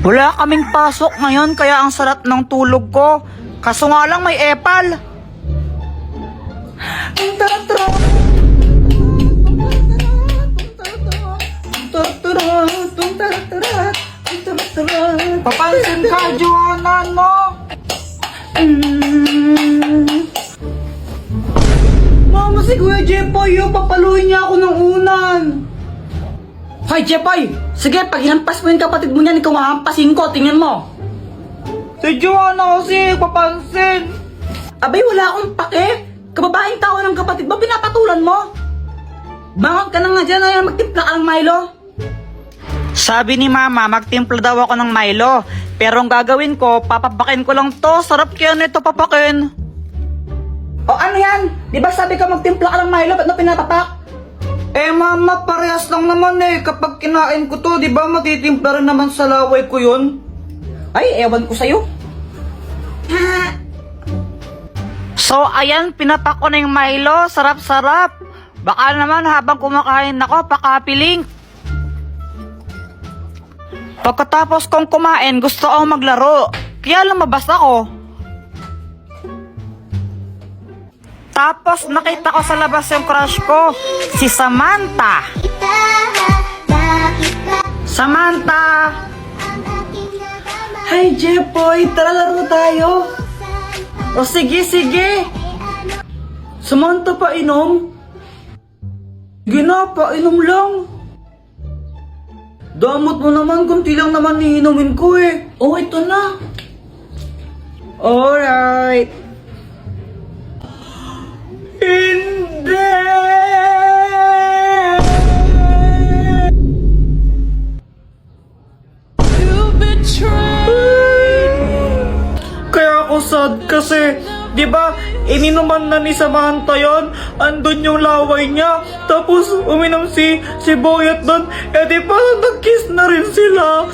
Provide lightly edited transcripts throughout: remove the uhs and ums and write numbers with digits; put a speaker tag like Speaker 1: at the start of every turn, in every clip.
Speaker 1: Wala kaming pasok ngayon kaya ang sarap ng tulog ko. Kaso nga lang may epal. Papansin ka, Joanna, no? Mama, si Kuya Jepoy, papaluin niya ako ng unan. Hoy, Jepoy! Sige, pag hinampas mo yung kapatid mo niyan, ikaw mahampasin ko, tingnan mo. Si Joanna kasi, papansin. Abay, wala akong pake. Kababaeng tao ng kapatid mo, pinapatulan mo. Bangon ka na nga dyan, ay magtimpla ka ng Milo. Sabi ni Mama, magtimpla daw ako ng Milo. Pero ang gagawin ko, papapakin ko lang to. Sarap kaya nito papakin. O ano yan? Di ba sabi ka magtimpla ka ng Milo, ba't na pinapapak? Eh Mama, parehas lang naman eh. Kapag kinain ko to, di ba matitimpla rin naman sa laway ko yun? Ay, ewan ko sa'yo. So ayan, pinapak ko na yung Milo. Sarap-sarap. Baka naman habang kumakain ako, pakapiling. Pagkatapos kong kumain, gusto akong maglaro. Kaya lumabas ako. Tapos nakita ko sa labas yung crush ko, si Samantha. Samantha! Hi Jepoy, tara laro tayo. O sige, sige. Samantha, painom? Sige na, painom lang. Damot mo naman, kunti lang naman iinumin ko eh. Oh, ito na. Alright. Hindi! Kaya ako sad kasi, di ba, ininuman na ni Samantha yun, andun yung laway niya, tapos uminom si Boyet doon, eh di ba nag-kiss na rin sila.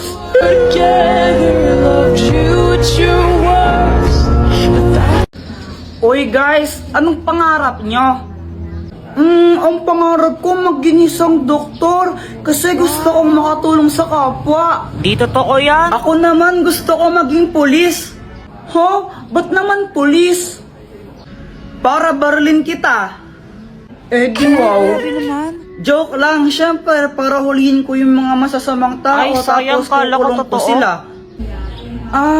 Speaker 1: Uy guys, anong pangarap nyo? Ang pangarap ko maging isang doktor kasi gusto kong makatulong sa kapwa. Di totoo yan. Ako naman gusto ko maging pulis. Ho? Ba't naman pulis? Para barlin kita. Eh di wow. Joke lang, syempre para hulihin ko yung mga masasamang tao.
Speaker 2: Ay, sayang,
Speaker 1: tapos
Speaker 2: kala ko
Speaker 1: kukulong ko
Speaker 2: totoo.
Speaker 1: sila.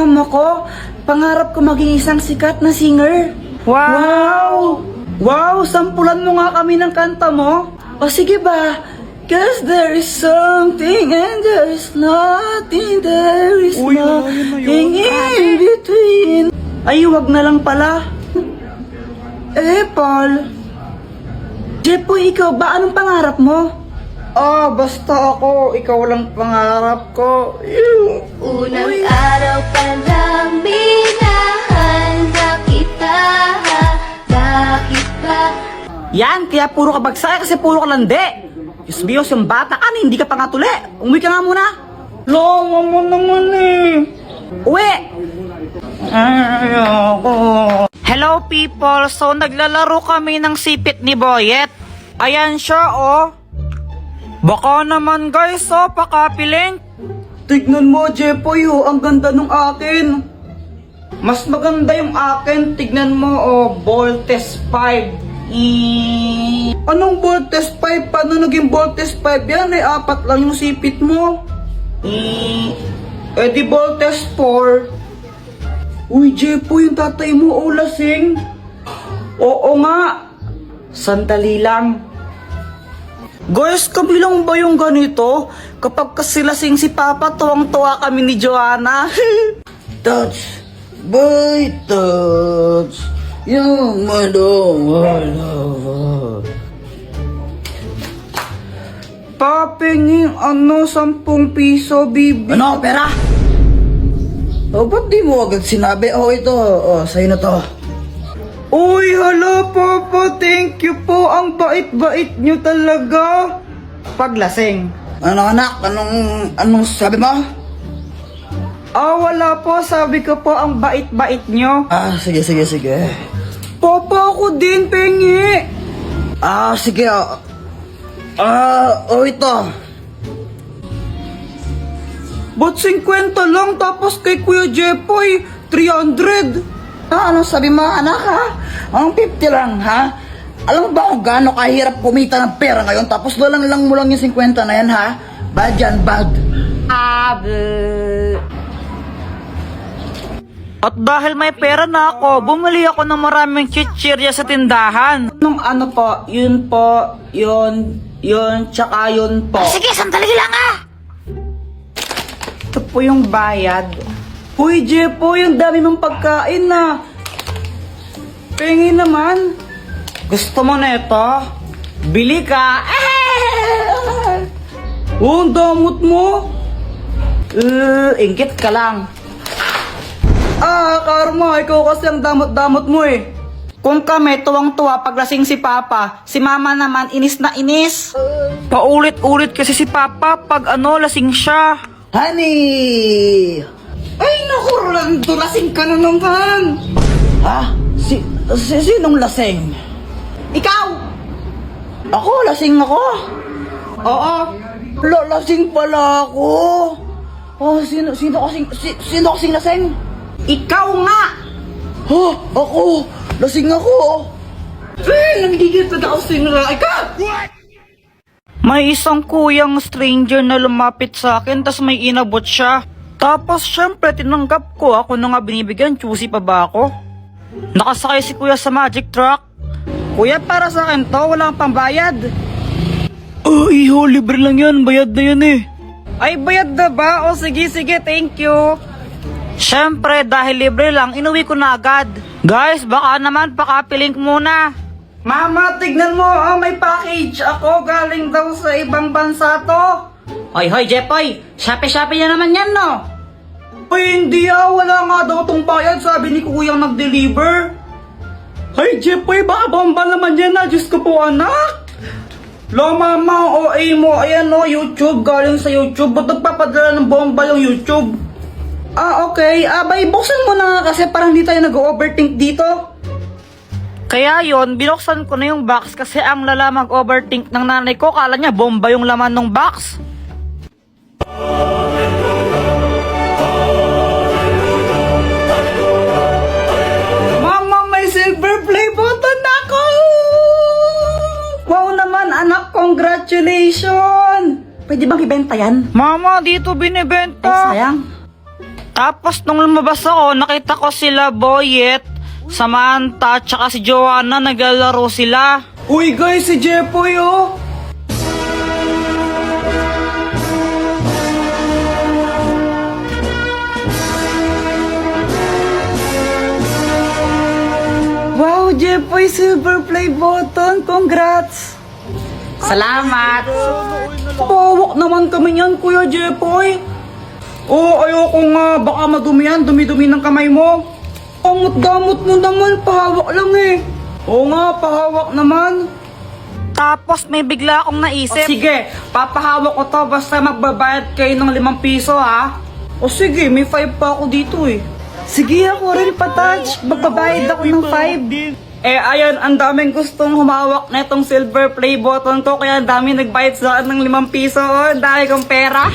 Speaker 1: Mako, pangarap ko maging isang sikat na singer. Wow! Wow, sampulan mo nga kami ng kanta mo. O sige ba? Cause there is something and there is nothing, there is nothing in between. Ay, wag na lang pala. Eh, Paul. Jepoy, ikaw ba? Anong pangarap mo? Basta ako. Ikaw lang pangarap ko.
Speaker 3: Unang araw pa lang minahanda kita. Bakit ba?
Speaker 1: Yan, kaya puro ka bagsaya kasi puro ka lande. Diyos Diyos, yung bata ka na, hindi ka pa nga tuli. Umuwi ka nga muna. Lama mo naman eh. Uwi! Ayoko. Hello people, so naglalaro kami ng sipit ni Boyet. Ayan siya oh. Baka naman guys oh, pakapiling. Tignan mo Jepoy oh, ang ganda nung akin. Mas maganda yung akin, tignan mo oh, Voltes 5. Anong Voltes 5? Paano naging Voltes 5 yan? Eh, 4 lang yung sipit mo. Di Voltes 4. Uy, Jepoy, yung tatay mo, oh, lasing. Oo nga. Sandali lang. Guys, kami lang ba yung ganito? Kapag kasi lasing si Papa, tuwang-tuwa kami ni Joanna. Touch, boy, touch. Yung madawala. Papingin, 10 piso, bibi. Ano, pera? Ba't di mo agad sinabi? Ito, sa'yo na to. Uy, hala, Papa, thank you po. Ang bait-bait nyo talaga. Paglasing. Ano, anak? Anong sabi mo? Wala po. Sabi ko po, ang bait-bait nyo. Sige. Papa, ako din, pengi. Sige, ito. Ba't 50 lang tapos kay Kuya Jepoy 300? Ano sabi mo anak ha? Ang 50 lang ha? Alam mo ba kung gaano kahirap kumita ng pera ngayon tapos lang mo lang yung 50 na yan ha? Bad yan, bad. At dahil may pera na ako, bumili ako ng maraming chichirya sa tindahan. Nung ano po, yun po, yun, tsaka yun po.
Speaker 3: Sige, sandali lang ah!
Speaker 1: Ito po yung bayad. Uy, Jepo, yung dami mong pagkain na. Pengi naman. Gusto mo na ito? Bili ka. Oh, ang damot mo. Ingkit ka lang. Karma, ikaw kasi ang damot-damot mo eh. Kung kami tuwang-tuwa pag lasing si Papa, si Mama naman inis na inis. Paulit-ulit kasi si Papa pag lasing siya. Honey! Ay naku, Rolando, lasing ka na naman. Ha? Sinong lasing? Ikaw! Ako, lasing ako. Oo. Lasing pala ako. Sino kasing lasing? Ikaw nga! Ako! Lasing ako! Nanggigil pa ako sa inyo na ikaw! May isang kuyang stranger na lumapit sa akin tas may inabot siya. Tapos syempre tinanggap ko, ako na nga binibigyan, choosy pa ba ako? Nakasakay si kuya sa magic truck. Kuya, para sa akin to, wala kang pambayad. Iho, libre lang yan, bayad na yan eh. Ay, bayad na ba? O sige, thank you. Syempre, dahil libre lang, inuwi ko na agad. Guys, baka naman pakapilink muna. Mama, tignan mo, may package. Ako, galing daw sa ibang bansa to. Hoy, Jepoy, Shopee na naman yan, no? Ay, hindi wala nga daw tong bayad, sabi ni kuyang nag-deliver. Ay, Jepoy, baka bomba naman yan na, Diyos ko po anak. Lo, mama, OA mo, ayan no, YouTube, galing sa YouTube. Ba't nagpapadala ng bomba yung YouTube? Okay. Bay, buksan mo na nga kasi parang hindi tayo nag-overthink dito. Kaya yon, binuksan ko na yung box kasi ang lala mag-overthink ng nanay ko. Kala niya bomba yung laman ng box. Mama, may silver play button ako! Wow naman anak, congratulations! Pwede bang ibenta yan? Mama, dito binibenta. Ay, sayang. Tapos nung lumabas ako, nakita ko sila Boyet, Samantha, tsaka si Joanna, naglalaro sila. Uy guys, si Jepoy oh! Wow, Jepoy, silver play button, congrats! Salamat! Pawak naman kami yan, Kuya Jepoy. Ayoko nga. Baka madumi yan. Dumi-dumi ng kamay mo. Damot mo naman. Pahawak lang eh. Oo nga, pahawak naman. Tapos may bigla akong naisip. Sige, papahawak ko to basta magbabayad kayo ng 5 piso ha. Sige, may 5 pa ako dito eh. Sige, ako rin patouch. Magbabayad ako ng 5. Ayan, ang daming gustong humawak na itong silver play button to. Kaya ang dami nagbayad sa akin ng 5 piso. Dahil kong pera.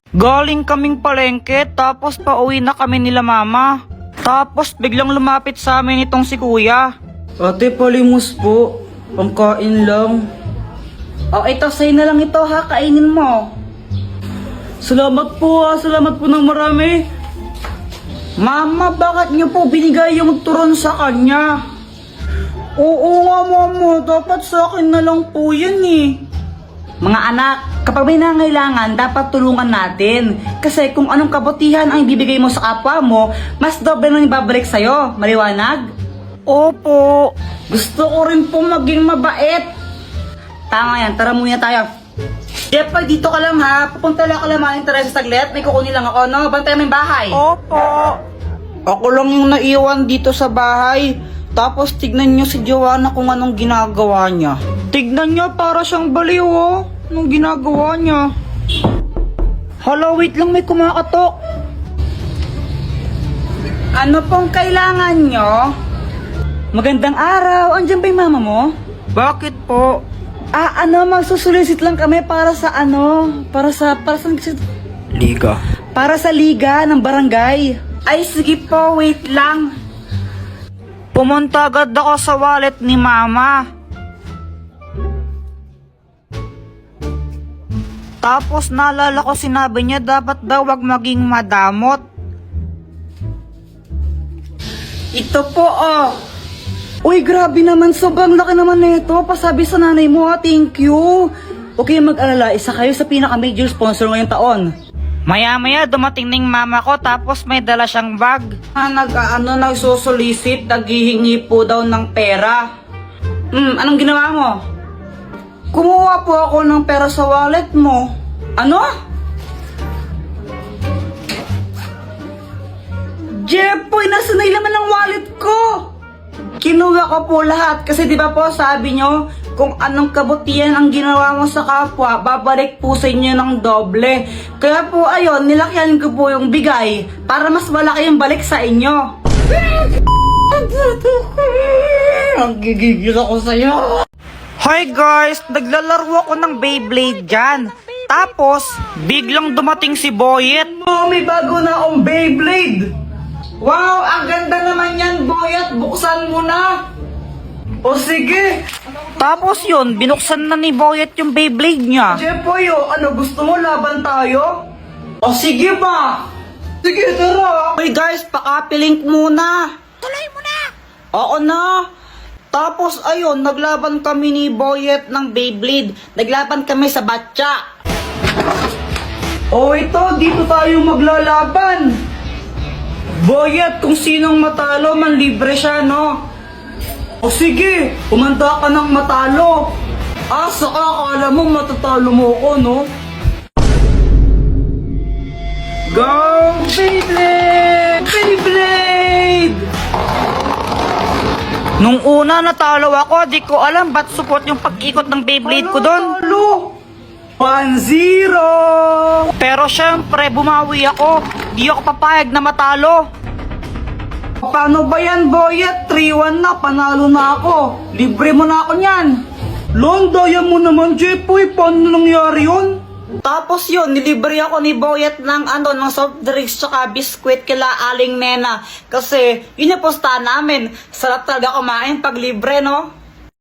Speaker 1: Galing kaming palengke, tapos pauwi na kami nila mama. Tapos biglang lumapit sa amin itong si kuya. Ate, palimos po. Pangkain lang. Ito, sa'yo na lang ito ha. Kainin mo. Salamat po ha. Salamat po ng marami. Mama, bakit niyo po binigay yung turon sa kanya? Oo nga, mama. Dapat sa akin na lang po yan eh. Mga anak, kapag may nangailangan, dapat tulungan natin. Kasi kung anong kabutihan ang ibibigay mo sa kapwa mo, mas doble nang ibabalik sa'yo. Maliwanag? Opo. Gusto ko rin po maging mabait. Tama yan, tara muna tayo. Jepoy, dito ka lang ha. Pupunta lang ka lang maling Teresa saglit. May kukunin lang ako, no? Bantay mo yung bahay. Opo. Ako lang yung naiwan dito sa bahay. Tapos tignan nyo si Joanna kung anong ginagawa niya. Tignan nyo, para siyang baliw oh. Anong ginagawa niya? Hala, wait lang, may kumakatok. Ano pong kailangan nyo? Magandang araw. Andiyan ba yung mama mo? Bakit po? Magsusulisit lang kami para sa
Speaker 2: Liga.
Speaker 1: Para sa liga ng barangay. Ay, sige po, wait lang. Pumunta agad ako sa wallet ni Mama. Tapos naalala ko sinabi niya dapat daw wag maging madamot. Ito po oh. Uy, grabe naman. Sobrang laki naman nito. Pasabi sa nanay mo thank you. Okay, mag-alala. Isa kayo sa pinaka-major sponsor ngayong taon. Maya-maya dumating ng mama ko tapos may dala siyang bag. Nagsusolicit, naghihingi po daw ng pera. Anong ginawa mo? Kumuha po ako ng pera sa wallet mo. Ano? Jepoy, nasa na laman ng wallet ko? Kinuha ko po lahat kasi di ba po sabi nyo, kung anong kabutihan ang ginawa mo sa kapwa, babalik po sa inyo ng doble. Kaya po ayun, nilakyan ko po yung bigay para mas malaki yung balik sa inyo. Ang gigigil ako sa'yo. Hi guys, naglalaro ako ng Beyblade dyan. Tapos, biglang dumating si Boyet. Oh, may bago na akong Beyblade. Wow, ang ganda naman yan, Boyet. Buksan mo na. O sige. Tapos yun, binuksan na ni Boyet yung Beyblade niya. Jepoy, ano gusto mo, laban tayo? O sige ba? Sige, tara. Hey guys, pakapilink muna. Tuloy mo na. Oo na. Tapos ayun, naglaban kami ni Boyet ng Beyblade. Naglaban kami sa batya. O ito, dito tayo maglalaban. Boyet, kung sinong matalo, manlibre siya, no? O sige, kumanda ka ng matalo. Saka akala mo matatalo mo ko, no? Go, Beyblade! Beyblade! Nung una natalo ako, di ko alam ba't support yung pag-ikot ng Beyblade ko doon. 1-0! Pero syempre, bumawi ako. Di ako papayag na matalo. Paano ba yan, Boyet? 3-1 na, panalo na ako. Libre mo na ako niyan. Daya mo naman, Jepoy. Paano nangyari yun? Tapos yun, nilibre ako ni Boyet ng ng soft drinks tsaka biskwit kila Aling Nena. Kasi yun yung posta namin. Sarap talaga kumain pag libre, no?